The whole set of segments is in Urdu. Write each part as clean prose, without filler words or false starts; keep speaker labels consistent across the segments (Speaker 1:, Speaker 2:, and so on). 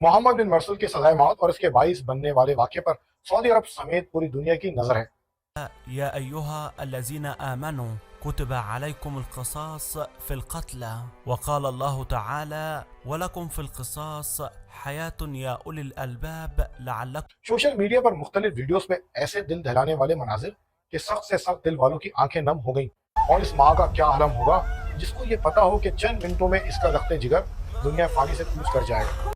Speaker 1: محمد بن مرسل کی سزائے موت اور اس کے باعث بننے والے واقعے پر سعودی عرب سمیت پوری دنیا کی نظر ہے۔
Speaker 2: يا أيها الذين آمنوا كتب عليكم القصاص في القتلى وقال الله تعالى ولكم في القصاص حياة يا أولي الألباب لعلكم.
Speaker 1: سوشل میڈیا پر مختلف ویڈیوز میں ایسے دل دہلانے والے مناظر کہ سخت سے سخت دل والوں کی آنکھیں نم ہو گئیں، اور اس ماں کا کیا عالم ہوگا جس کو یہ پتا ہو کہ چند منٹوں میں اس کا رخت جگر دنیا فانی سے کوچ کر جائے گا۔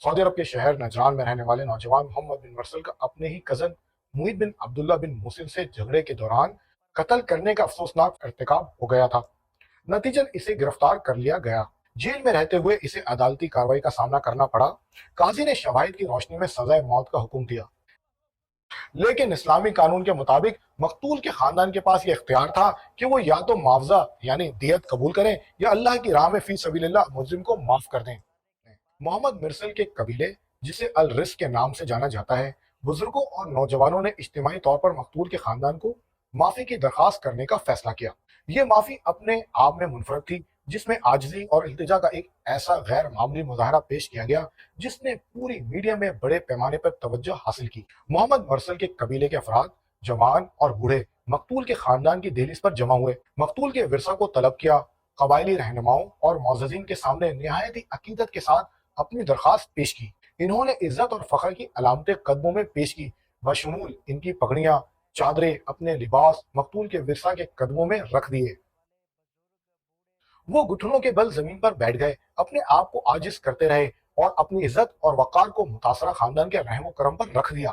Speaker 1: سعودی عرب کے شہر نجران میں رہنے والے نوجوان محمد بن مرسل کا اپنے ہی کزن معید بن عبداللہ بن محسن سے جھگڑے کے دوران قتل کرنے کا افسوسناک ارتکاب ہو گیا تھا۔ نتیجن اسے گرفتار کر لیا گیا۔ جیل میں رہتے ہوئے اسے عدالتی کارروائی کا سامنا کرنا پڑا۔ قاضی نے شواہد کی روشنی میں سزائے موت کا حکم دیا، لیکن اسلامی قانون کے مطابق مقتول کے خاندان کے پاس یہ اختیار تھا کہ وہ یا تو معاوضہ یعنی دیت قبول کریں یا اللہ کی راہ میں فی سبیل اللہ مجرم کو معاف کر دیں۔ محمد مرسل کے قبیلے، جسے الرزق کے نام سے جانا جاتا ہے، بزرگوں اور نوجوانوں نے اجتماعی طور پر مقتول کے خاندان کو معافی کی درخواست کرنے کا فیصلہ کیا۔ یہ معافی اپنے آپ میں منفرد تھی، جس میں عاجزی اور التجا کا ایک ایسا غیر معمولی مظاہرہ پیش کیا گیا جس نے پوری میڈیا میں بڑے پیمانے پر توجہ حاصل کی۔ محمد مرسل کے قبیلے کے افراد، جوان اور بوڑھے، مقتول کے خاندان کی دہلیز پر جمع ہوئے، مقتول کے ورثہ کو طلب کیا۔ قبائلی رہنماؤں اور معززین کے سامنے نہایت ہی عقیدت کے ساتھ اپنی درخواست پیش کی۔ انہوں نے عزت اور فخر کی علامتیں قدموں میں پیش کی، بشمول ان کی پگڑیاں، چادریں، اپنے لباس مقتول کے ورثہ کے قدموں میں رکھ دیے۔ وہ گھٹنوں کے بل زمین پر بیٹھ گئے، اپنے آپ کو عاجز کرتے رہے اور اپنی عزت اور وقار کو متاثرہ خاندان کے رحم و کرم پر رکھ دیا۔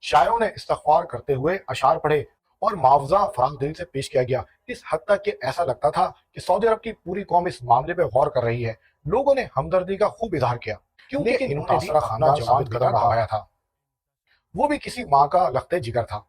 Speaker 1: شاعروں نے استغفار کرتے ہوئے اشعار پڑھے اور معاوضہ فراخ دل سے پیش کیا گیا، اس حد تک کہ ایسا لگتا تھا کہ سعودی عرب کی پوری قوم اس معاملے پہ غور کر رہی ہے۔ لوگوں نے ہمدردی کا خوب اظہار کیا، کیونکہ متاثرہ خاندان ثابت قدم رہا تھا، وہ بھی کسی ماں کا لخت جگر تھا۔